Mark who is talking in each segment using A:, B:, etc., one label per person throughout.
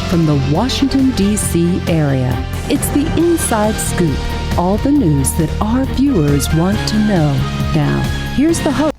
A: from the Washington, D.C. area. It's the Inside Scoop, all the news that our viewers want to know. Now, here's the host.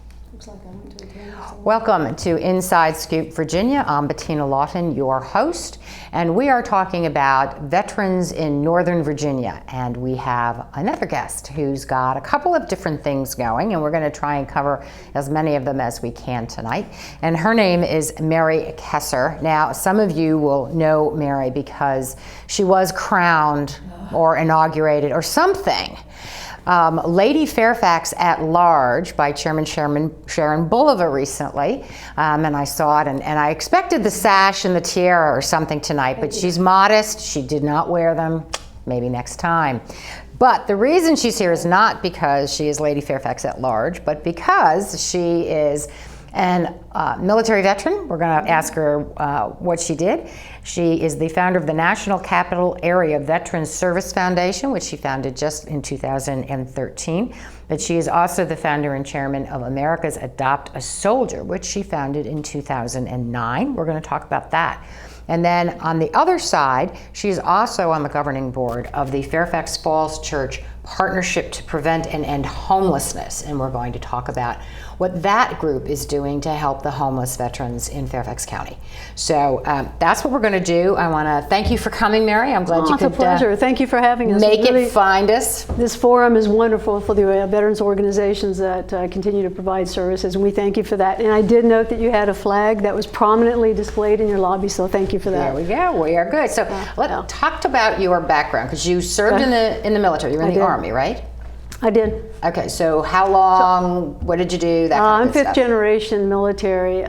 B: Welcome to Inside Scoop Virginia. I'm Bettina Lawton, your host, and we are talking about veterans in Northern Virginia. And we have another guest who's got a couple of different things going, and we're going to try and cover as many of them as we can tonight. And her name is Mary Keeser. Now, some of you will know Mary because she was crowned or inaugurated or something. Lady Fairfax at Large by Chairman Sharon Bulova recently, and I saw it, and I expected the sash and the tiara or something tonight, but she's modest. She did not wear them. Maybe next time. But the reason she's here is not because she is Lady Fairfax at Large, but because she is an military veteran. We're going to ask her what she did. She is the founder of the National Capital Area Veterans Service Foundation, which she founded just in 2013. But she is also the founder and chairman of America's Adopt a Soldier, which she founded in 2009. We're going to talk about that. And then on the other side, she's also on the governing board of the Fairfax Falls Church Partnership to Prevent and End Homelessness. And we're going to talk about what that group is doing to help the homeless veterans in Fairfax County. So that's what we're going to do. I want to thank you for coming, Mary. I'm glad you could.
C: It's a pleasure. Thank you for having us.
B: Make it find us.
C: This forum is wonderful for the veterans organizations that continue to provide services, and we thank you for that. And I did note that you had a flag that was prominently displayed in your lobby, so thank you for that.
B: There we go. We are good. So let's talk about your background, because you served in the military. You were in the Army, right?
C: I did.
B: Okay, so how long, what did you do, that kind
C: I'm
B: of stuff?
C: fifth generation military,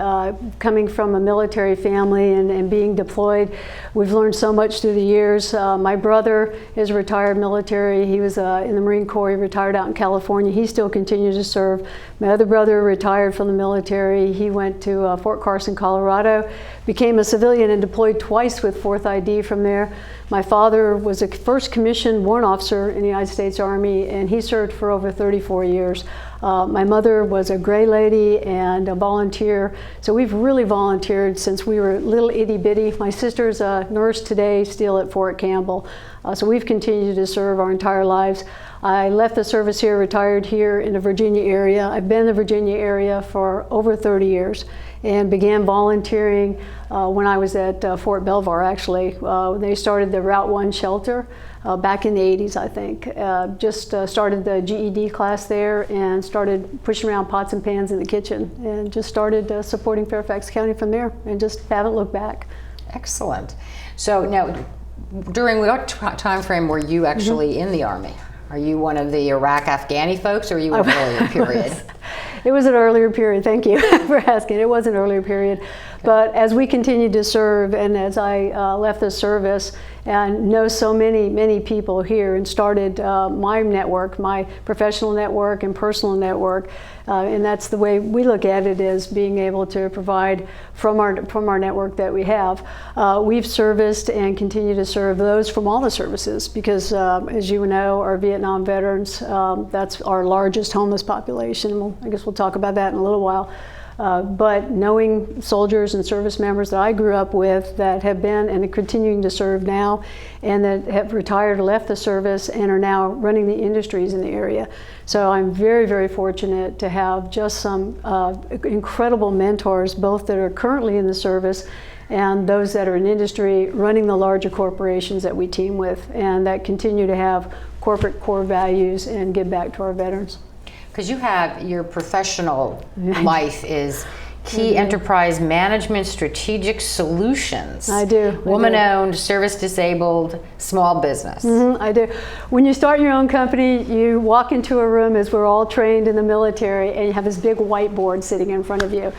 C: coming from a military family and being deployed. We've learned so much through the years. My brother is retired military. He was in the Marine Corps. He retired out in California. He still continues to serve. My other brother retired from the military. He went to Fort Carson, Colorado, became a civilian and deployed twice with 4th ID from there. My father was a first commissioned warrant officer in the United States Army, and he served for over 34 years. My mother was a gray lady and a volunteer, so we've really volunteered since we were little itty bitty. My sister's a nurse today, still at Fort Campbell, so we've continued to serve our entire lives. I left the service here, retired here in the Virginia area. I've been in the Virginia area for over 30 years and began volunteering when I was at Fort Belvoir, actually. They started the Route 1 shelter back in the 80s, I think. Just started the GED class there and started pushing around pots and pans in the kitchen and just started supporting Fairfax County from there and just haven't looked back.
B: Excellent. So now, during what time frame were you actually in the Army? Are you one of the Iraq-Afghani folks, or are you in an earlier period?
C: It was an earlier period, thank you for asking. It was an earlier period. But as we continued to serve, and as I left the service and know so many people here, and started my network, my professional network and personal network, and that's the way we look at it, as being able to provide from our network that we have. We've serviced and continue to serve those from all the services, because as you know, our Vietnam veterans, that's our largest homeless population. I guess we'll talk about that in a little while. But knowing soldiers and service members that I grew up with that have been and are continuing to serve now, and that have retired or left the service and are now running the industries in the area. So I'm very fortunate to have just some incredible mentors, both that are currently in the service and those that are in industry running the larger corporations that we team with, and that continue to have corporate core values and give back to our veterans.
B: Because you have your professional life is Key Enterprise Management Strategic Solutions.
C: I do.
B: Woman-owned, service-disabled, small business.
C: I do. When you start your own company, you walk into a room, as we're all trained in the military, and you have this big whiteboard sitting in front of you.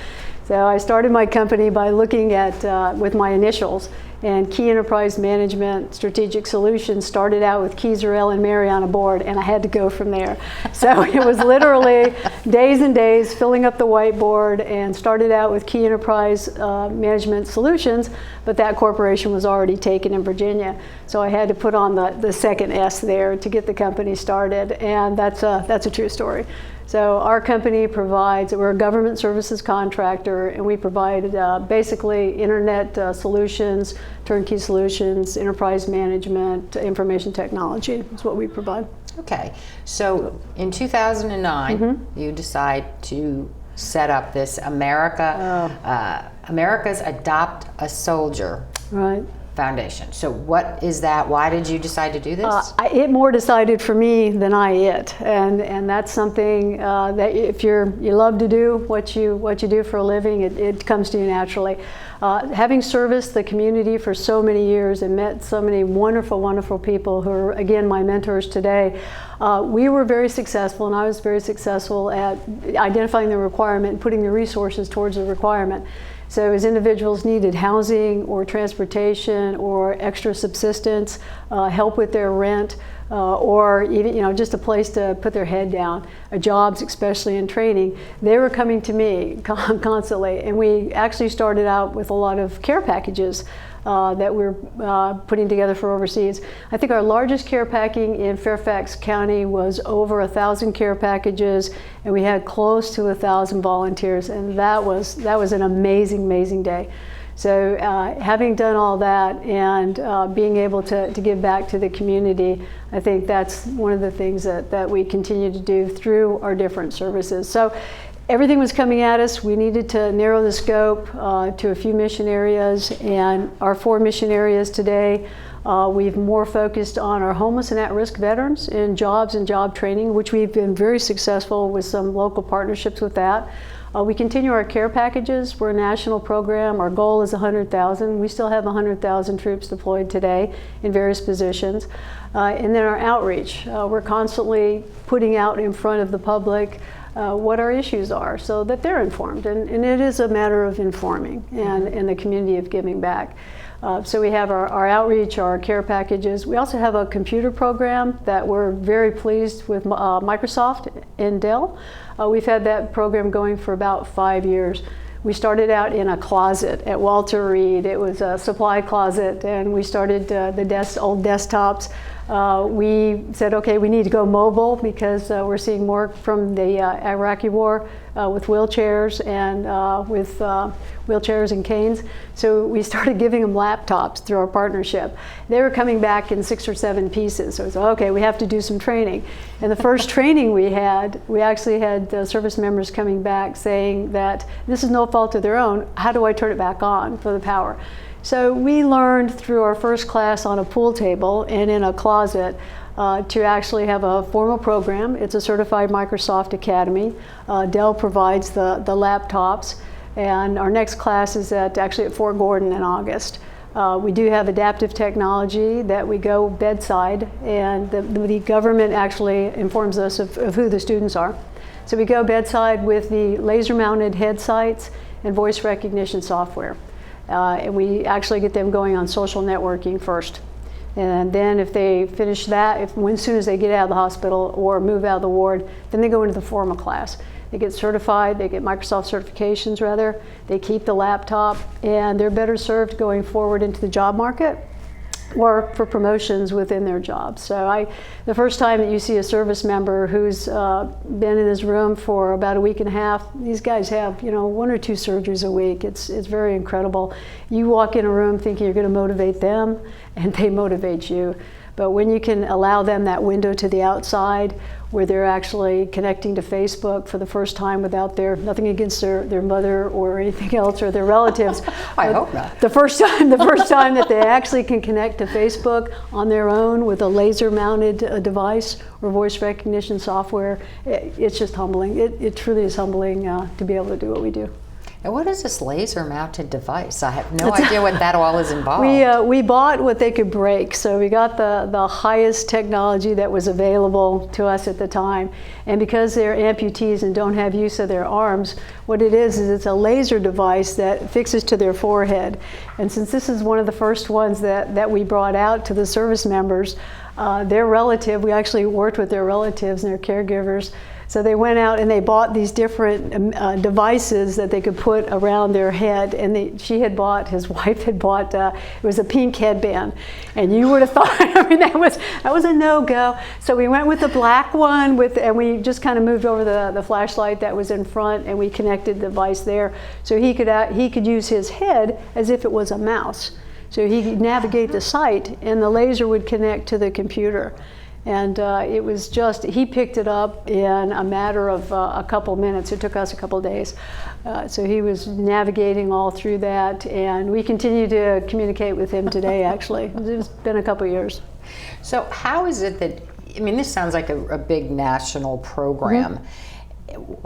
C: So I started my company by looking at, with my initials, and Key Enterprise Management Strategic Solutions started out with Keeser, L, and Mary on a board, and I had to go from there. So it was literally days and days filling up the whiteboard, and started out with Key Enterprise Management Solutions, but that corporation was already taken in Virginia. So I had to put on the second S there to get the company started, and that's a true story. So our company provides, we're a government services contractor, and we provide basically internet solutions, turnkey solutions, enterprise management, information technology is what we provide.
B: Okay, so in 2009, you decide to set up this America's Adopt a Soldier Foundation. So what is that? Why did you decide to do this?
C: It more decided for me than I it, and that's something that if you love to do what you do for a living, it comes to you naturally. Having serviced the community for so many years and met so many wonderful, wonderful people who are, again, my mentors today, we were very successful, and I was very successful at identifying the requirement and putting the resources towards the requirement. So as individuals needed housing or transportation or extra subsistence, help with their rent, or even just a place to put their head down, jobs, especially in training, they were coming to me constantly. And we actually started out with a lot of care packages that we're putting together for overseas. I think our largest care packing in Fairfax County was over 1,000 care packages, and we had close to 1,000 volunteers, and that was an amazing, amazing day. So having done all that and being able to give back to the community, I think that's one of the things that we continue to do through our different services. So everything was coming at us. We needed to narrow the scope to a few mission areas, and our 4 mission areas today, we've more focused on our homeless and at-risk veterans in jobs and job training, which we've been very successful with some local partnerships with that. We continue our care packages. We're a national program. Our goal is 100,000. We still have 100,000 troops deployed today in various positions. And then our outreach. We're constantly putting out in front of the public what our issues are so that they're informed. And it is a matter of informing and the community of giving back. So we have our outreach, our care packages. We also have a computer program that we're very pleased with Microsoft and Dell. We've had that program going for about 5 years. We started out in a closet at Walter Reed. It was a supply closet, and we started the old desktops. We said, okay, we need to go mobile because we're seeing more from the Iraqi war with wheelchairs and canes. So we started giving them laptops through our partnership. They were coming back in 6 or 7 pieces. So we said, okay, we have to do some training. And the first training we actually had service members coming back saying that this is no fault of their own. How do I turn it back on for the power? So we learned through our first class on a pool table and in a closet to actually have a formal program. It's a certified Microsoft Academy. Dell provides the laptops, and our next class is actually at Fort Gordon in August. We do have adaptive technology that we go bedside, and the government actually informs us of who the students are. So we go bedside with the laser-mounted head sights and voice recognition software. And we actually get them going on social networking first. And then if they finish that, as soon as they get out of the hospital or move out of the ward, then they go into the formal class. They get certified, they get Microsoft certifications rather, they keep the laptop, and they're better served going forward into the job market or for promotions within their jobs. So the first time that you see a service member who's been in his room for about a week and a half, these guys have 1 or 2 surgeries a week. It's very incredible. You walk in a room thinking you're going to motivate them, and they motivate you. But when you can allow them that window to the outside where they're actually connecting to Facebook for the first time without nothing against their mother or anything else or their relatives.
B: I hope not.
C: The first time that they actually can connect to Facebook on their own with a laser-mounted device or voice recognition software, it's just humbling. It truly is humbling to be able to do what we do.
B: And what is this laser-mounted device? I have no idea what that all is involved.
C: We bought what they could break, so we got the highest technology that was available to us at the time. And because they're amputees and don't have use of their arms, what it is it's a laser device that fixes to their forehead. And since this is one of the first ones that we brought out to the service members, their relative, we actually worked with their relatives and their caregivers, So they went out and they bought these different devices that they could put around their head. And his wife had bought, it was a pink headband. And you would have thought, I mean, that was a no-go. So we went with the black one, and we just kind of moved over the flashlight that was in front, and we connected the device there. So he could use his head as if it was a mouse. So he could navigate the site, and the laser would connect to the computer. And it was just, he picked it up in a matter of a couple minutes. It took us a couple days. So he was navigating all through that, and we continue to communicate with him today, actually. It's been a couple years.
B: So how is it that, I mean, this sounds like a big national program. Mm-hmm.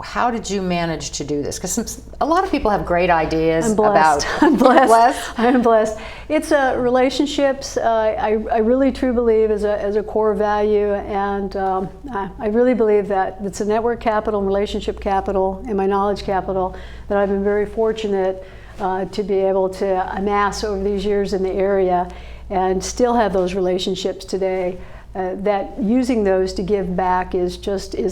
B: How did you manage to do this? Because a lot of people have great ideas about.
C: I'm blessed. I'm blessed. It's relationships. I really truly believe as a core value, and I really believe that it's a network capital, and relationship capital, and my knowledge capital that I've been very fortunate to be able to amass over these years in the area, and still have those relationships today. That using those to give back is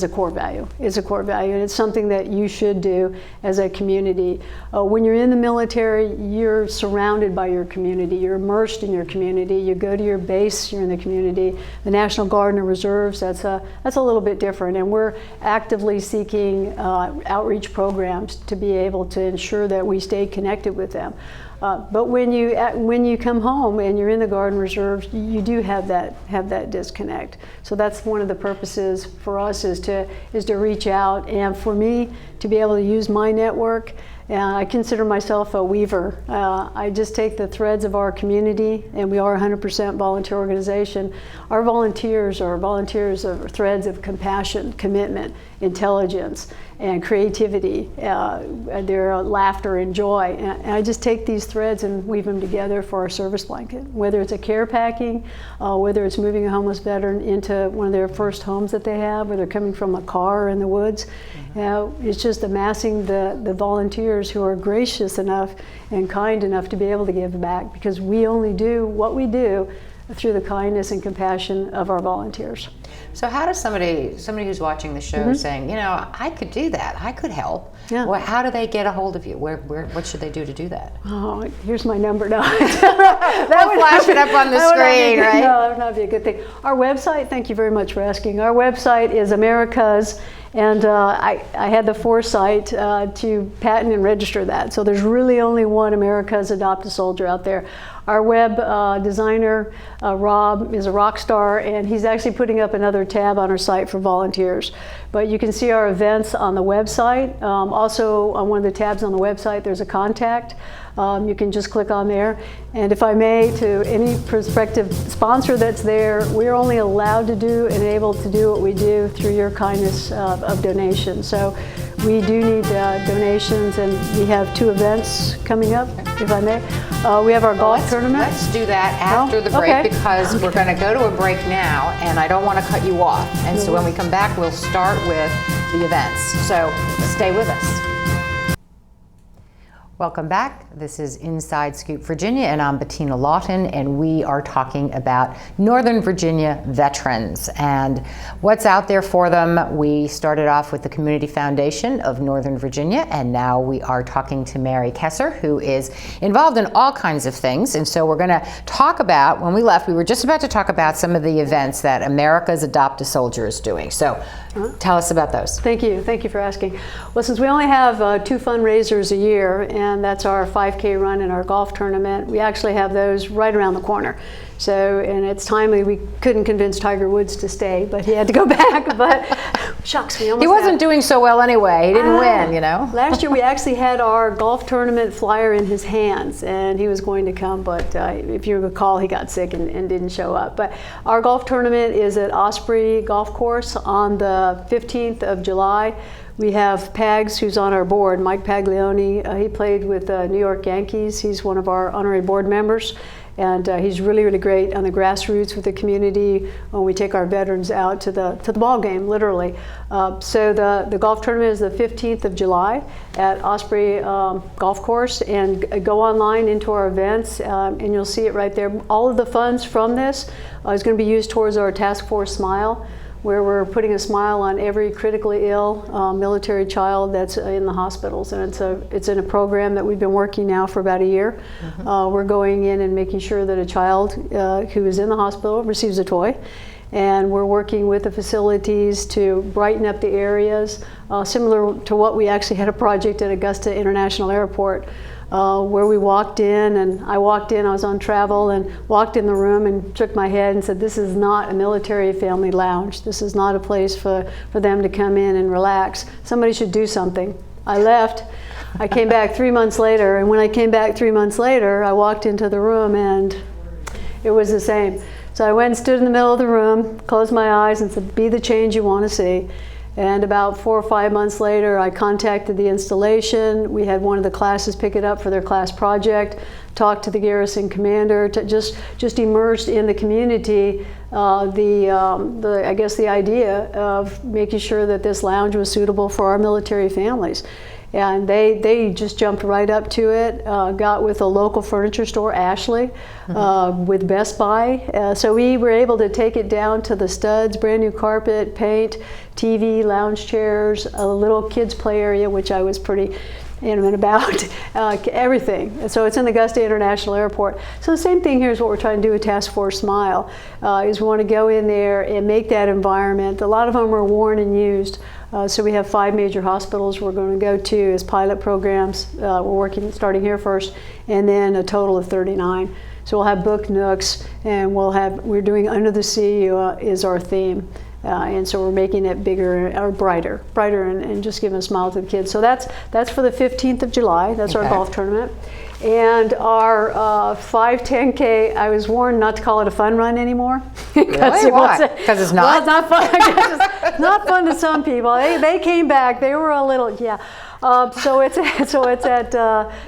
C: a core value. It's a core value, and it's something that you should do as a community. When you're in the military, you're surrounded by your community. You're immersed in your community. You go to your base, you're in the community. The National Guard and Reserves, that's a little bit different, and we're actively seeking outreach programs to be able to ensure that we stay connected with them. But when you come home and you're in the Guard and Reserves, you do have that disconnect. So that's one of the purposes for us is to reach out, and for me to be able to use my network. I consider myself a weaver. I just take the threads of our community, and we are a 100% volunteer organization. Our volunteers are threads of compassion, commitment, intelligence, and creativity. Their laughter and joy. And I just take these threads and weave them together for our service blanket. Whether it's a care packing, whether it's moving a homeless veteran into one of their first homes that they have, whether they're coming from a car in the woods. It's just amassing the volunteers who are gracious enough and kind enough to be able to give back, because we only do what we do through the kindness and compassion of our volunteers.
B: So how does somebody who's watching the show saying, you know, I could do that, I could help. Yeah. Well, how do they get a hold of you? What should they do to do that?
C: Oh, here's my number now.
B: That would flash it up on the screen, right?
C: No, that would not be a good thing. Our website, thank you very much for asking. Our website is America's, and I had the foresight to patent and register that. So there's really only one America's Adopt a Soldier out there. Our web designer, Rob, is a rock star, and he's actually putting up another tab on our site for volunteers. But you can see our events on the website. Also, on one of the tabs on the website, there's a contact. You can just click on there. And if I may, to any prospective sponsor that's there, we're only allowed to do and able to do what we do through your kindness of donation. So we do need donations, and we have 2 events coming up, if I may. We have our golf tournament.
B: Let's do that after the break, because we're going to go to a break now, and I don't want to cut you off. And so when we come back, we'll start with the events. So stay with us. Welcome back. This is Inside Scoop Virginia, and I'm Bettina Lawton, and we are talking about Northern Virginia veterans and what's out there for them. We started off with the Community Foundation of Northern Virginia, and now we are talking to Mary Keeser, who is involved in all kinds of things. And so we're going to talk about, when we left, we were just about to talk about some of the events that America's Adopt a Soldier is doing. So tell us about those.
C: Thank you for asking. Well, since we only have 2 fundraisers a year, and that's our 5K run and our golf tournament, we actually have those right around the corner. So, and it's timely. We couldn't convince Tiger Woods to stay, but he had to go back. But shucks, we almost.
B: He wasn't doing so well anyway. He didn't win, you know.
C: Last year we actually had our golf tournament flyer in his hands, and he was going to come, but if you recall, he got sick and didn't show up. But our golf tournament is at Osprey Golf Course on the 15th of July. We have Pags, who's on our board, Mike Paglione. He played with the New York Yankees. He's one of our honorary board members. And he's really, really great on the grassroots with the community when we take our veterans out to the ball game, literally. So the golf tournament is the 15th of July at Osprey Golf Course, and go online into our events, and you'll see it right there. All of the funds from this is going to be used towards our Task Force Smile, where we're putting a smile on every critically ill military child that's in the hospitals. And it's in a program that we've been working now for about a year. We're going in and making sure that a child who is in the hospital receives a toy. And we're working with the facilities to brighten up the areas, similar to what we actually had a project at Augusta International Airport, where we walked in, and I was on travel, and walked in the room and shook my head and said, this is not a military family lounge. This is not a place for them to come in and relax. Somebody should do something. I left. I came back 3 months later, and when I came back 3 months later, I walked into the room and it was the same. So I went and stood in the middle of the room, closed my eyes and said, be the change you want to see. And about 4 or 5 months later, I contacted the installation. We had one of the classes pick it up for their class project, talked to the garrison commander, to just immersed in the community, I guess the idea of making sure that this lounge was suitable for our military families. And they just jumped right up to it, got with a local furniture store, Ashley, with Best Buy. So we were able to take it down to the studs, brand new carpet, paint, TV, lounge chairs, a little kids play area, which I was pretty intimate about, everything. And so it's in the Augusta International Airport. So the same thing here is what we're trying to do with Task Force Smile, is we want to go in there and make that environment. A lot of them are worn and used. So we have 5 major hospitals we're going to go to as pilot programs. We're starting here first, and then a total of 39. So we'll have book nooks, and we're doing Under the Sea is our theme. And so we're making it bigger or brighter, and just giving a smile to the kids. So that's for the 15th of July. That's our golf tournament. And our 5-10K, I was warned not to call it a fun run anymore.
B: Really? Why? Because it's not?
C: Well, it's not fun. It's not fun to some people. They came back. They were a little, yeah. So it's at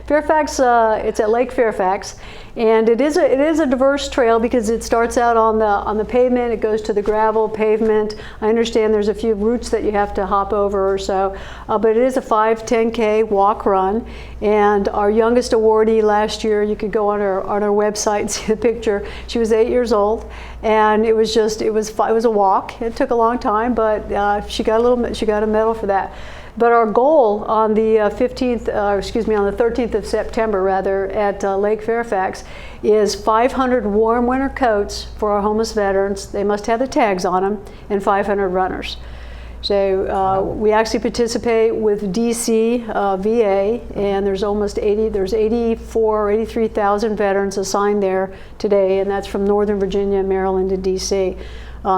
C: Fairfax. It's at Lake Fairfax, and it is a diverse trail because it starts out on the pavement. It goes to the gravel pavement. I understand there's a few routes that you have to hop over or so, but it is a 5-10K walk run. And our youngest awardee last year, you could go on our website and see the picture. She was 8 years old, and it was a walk. It took a long time, but she got a medal for that. But our goal on the on the 13th of September, rather, at Lake Fairfax, is 500 warm winter coats for our homeless veterans. They must have the tags on them, and 500 runners. So we actually participate with DC VA, and there's almost 84 or 83,000 veterans assigned there today, and that's from Northern Virginia, Maryland, and DC.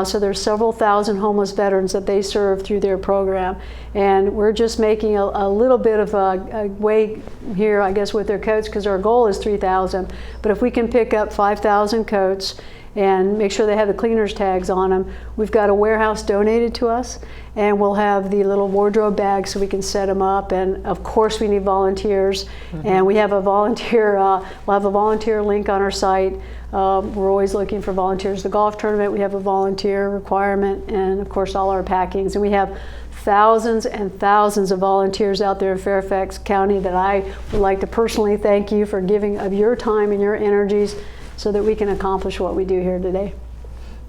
C: So there's several thousand homeless veterans that they serve through their program. And we're just making a little bit of a way here, I guess, with their coats, because our goal is 3,000. But if we can pick up 5,000 coats and make sure they have the cleaner's tags on them, we've got a warehouse donated to us, and we'll have the little wardrobe bags so we can set them up. And of course we need volunteers, and we have a volunteer, we'll have a volunteer link on our site. We're always looking for volunteers. The golf tournament, we have a volunteer requirement, and of course all our packings. And we have thousands and thousands of volunteers out there in Fairfax County that I would like to personally thank you for giving of your time and your energies so that we can accomplish what we do here today.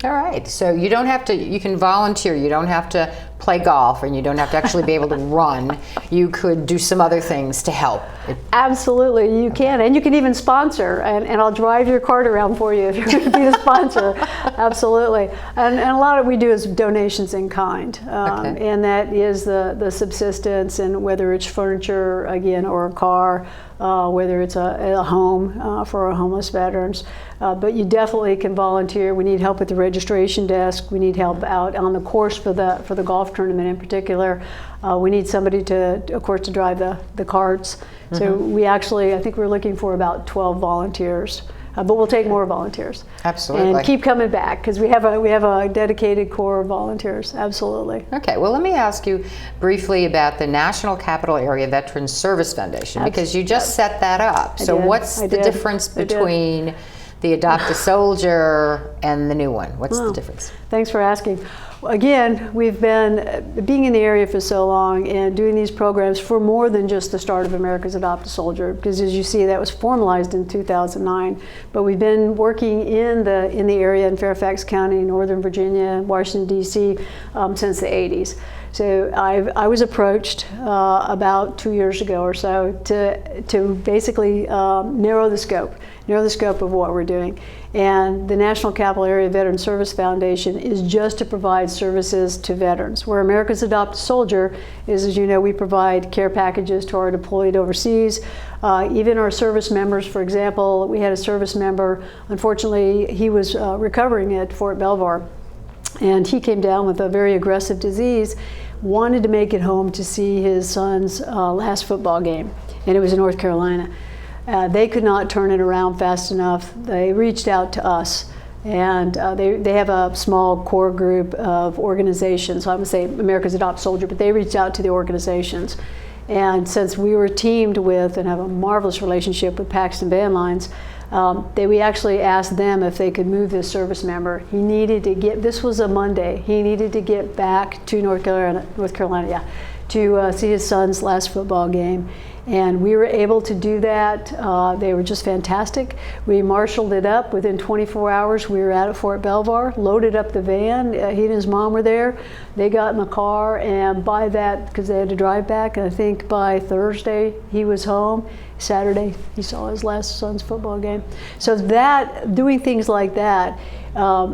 B: All right, so you can volunteer, you don't have to play golf, and you don't have to actually be able to run. You could do some other things to help.
C: Absolutely, you can, and you can even sponsor, and I'll drive your cart around for you if you're going to be the sponsor. Absolutely, and a lot of what we do is donations in kind, and that is the subsistence, and whether it's furniture, again, or a car, whether it's a home for our homeless veterans. But you definitely can volunteer. We need help at the registration desk. We need help out on the course for the golf tournament in particular. We need somebody of course, to drive the carts. So we actually, I think we're looking for about 12 volunteers. But we'll take more volunteers.
B: Absolutely.
C: And keep coming back, because we have a dedicated core of volunteers. Absolutely.
B: Okay, well, let me ask you briefly about the National Capital Area Veterans Service Foundation, because you just set that up. So what's the difference between the Adopt a Soldier and the new one? What's the difference?
C: Thanks for asking. again, we've been being in the area for so long and doing these programs for more than just the start of America's Adopt a Soldier, because as you see, that was formalized in 2009. But we've been working in the area in Fairfax County, Northern Virginia, Washington, D.C. Since the 80s. So I was approached about 2 years ago or so to basically narrow the scope of what we're doing. And the National Capital Area Veteran Service Foundation is just to provide services to veterans. Where America's Adopt a Soldier is, as you know, we provide care packages to our deployed overseas. Even our service members, for example, we had a service member, unfortunately, he was recovering at Fort Belvoir. And he came down with a very aggressive disease, wanted to make it home to see his son's last football game, and it was in North Carolina. They could not turn it around fast enough. They reached out to us, and they have a small core group of organizations. So I'm going to say America's Adopt a Soldier, but they reached out to the organizations. And since we were teamed with and have a marvelous relationship with Paxton Van Lines, we actually asked them if they could move this service member. He needed to get, this was a Monday, he needed to get back to North Carolina, to see his son's last football game. And we were able to do that. They were just fantastic. We marshaled it up. Within 24 hours, we were at Fort Belvoir, loaded up the van. He and his mom were there. They got in the car, and by that, because they had to drive back, and I think by Thursday, he was home. Saturday, he saw his last son's football game. So that, doing things like that,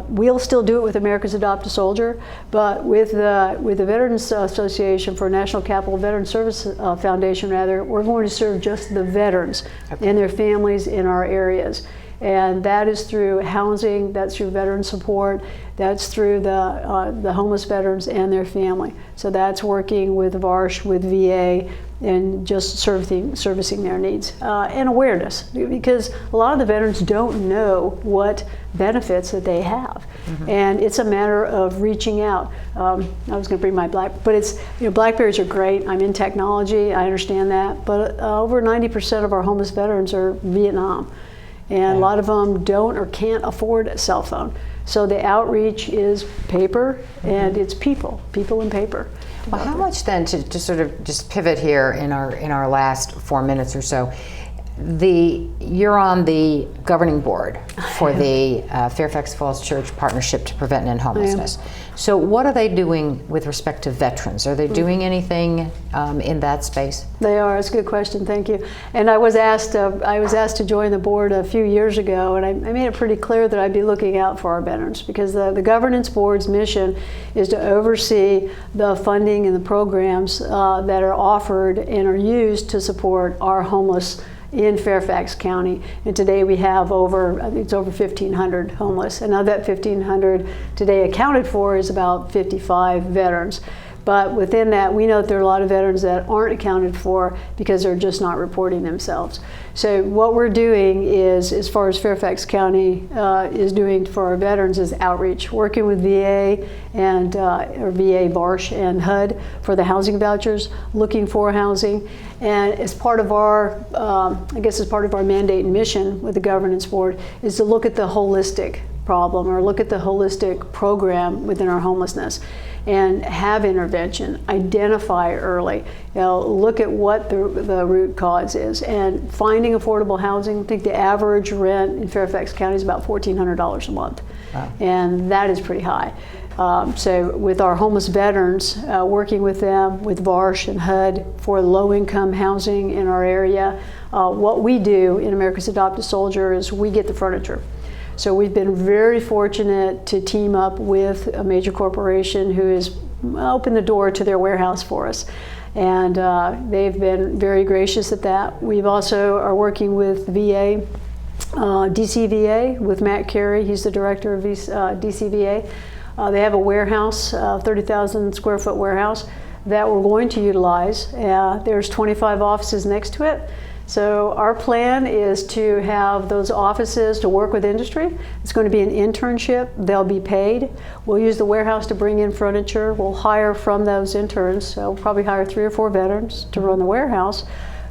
C: we'll still do it with America's Adopt a Soldier, but with the Veterans Association for National Capital Veteran Service Foundation, rather, we're going to serve just the veterans and their families in our areas. And that is through housing, that's through veteran support, that's through the homeless veterans and their family. So that's working with VARSH, with VA, and just servicing their needs and awareness, because a lot of the veterans don't know what benefits that they have. Mm-hmm. And it's a matter of reaching out. I was going to bring my but it's, BlackBerries are great. I'm in technology, I understand that, but over 90% of our homeless veterans are Vietnam. And a lot of them don't or can't afford a cell phone. So the outreach is paper, and it's people and paper.
B: Well, how much then, to sort of just pivot here in our last 4 minutes or so, you're on the governing board for the Fairfax Falls Church Partnership to Prevent and End Homelessness. So what are they doing with respect to veterans? Are they doing anything in that space? They
C: are. It's a good question. Thank you. And I was asked to join the board a few years ago, and I made it pretty clear that I'd be looking out for our veterans, because the governance board's mission is to oversee the funding and the programs that are offered and are used to support our homeless in Fairfax County. And today we have over 1,500 homeless. And of that 1,500 today accounted for is about 55 veterans. But within that, we know that there are a lot of veterans that aren't accounted for because they're just not reporting themselves. So what we're doing is, as far as Fairfax County is doing for our veterans, is outreach, working with VA and or VA, VARSH, and HUD for the housing vouchers, looking for housing. And as part of our, as part of our mandate and mission with the governance board, is to look at the holistic problem, or look at the holistic program within our homelessness, and have intervention, identify early, look at what the root cause is, and finding affordable housing. I think the average rent in Fairfax County is about $1,400 a month. Wow. And that is pretty high. So with our homeless veterans, working with them, with VARSH and HUD for low-income housing in our area, what we do in America's Adopt a Soldier is we get the furniture. So we've been very fortunate to team up with a major corporation who has opened the door to their warehouse for us. And they've been very gracious at that. We've also are working with VA, DCVA, with Matt Carey. He's the director of DCVA. They have a warehouse, 30,000 square foot warehouse that we're going to utilize. There's 25 offices next to it. So our plan is to have those offices to work with industry. It's going to be an internship. They'll be paid. We'll use the warehouse to bring in furniture. We'll hire from those interns. So we'll probably hire 3 or 4 veterans to run the warehouse.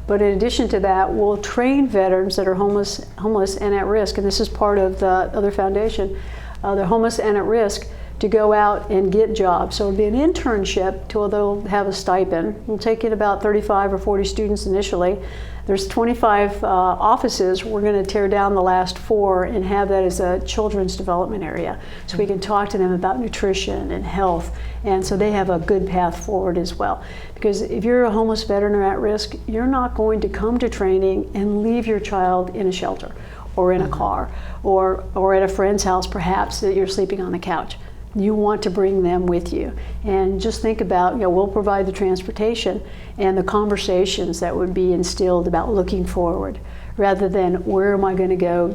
C: But in addition to that, we'll train veterans that are homeless and at risk. And this is part of the other foundation. They're homeless and at risk to go out and get jobs. So it'll be an internship till they'll have a stipend. We'll take in about 35 or 40 students initially. There's 25 offices. We're going to tear down the last 4 and have that as a children's development area. So we can talk to them about nutrition and health, and so they have a good path forward as well. Because if you're a homeless veteran or at risk, you're not going to come to training and leave your child in a shelter or in a car or at a friend's house perhaps that you're sleeping on the couch. You want to bring them with you. And just think about, we'll provide the transportation and the conversations that would be instilled about looking forward rather than where am I going to go,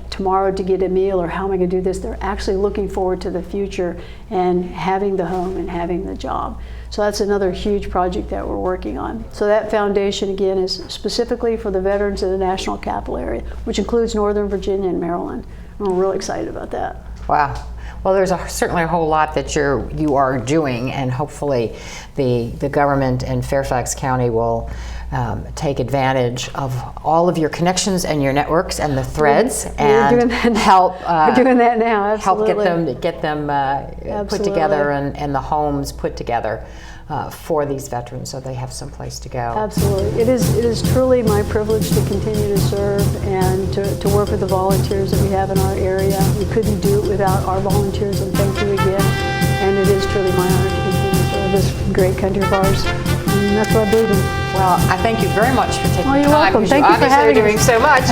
C: tomorrow to get a meal or how am I going to do this. They're actually looking forward to the future and having the home and having the job. So that's another huge project that we're working on. So that foundation, again, is specifically for the veterans in the National Capital Area, which includes Northern Virginia and Maryland. And we're really excited about that.
B: Wow. Well, there's certainly a whole lot that you are doing, and hopefully the government and Fairfax County will take advantage of all of your connections and your networks and the threads and help.
C: We're doing that now. Absolutely.
B: Help get them put together and the homes put together for these veterans so they have some place to go.
C: Absolutely. It is truly my privilege to continue to serve and to work with the volunteers that we have in our area. We couldn't do it without our volunteers, and thank you again. And it is truly my honor to continue to serve this great country of ours. And that's what I believe in.
B: Well, I thank you very much for taking
C: you're
B: time.
C: welcome. Thank you for having
B: doing
C: us.
B: so much.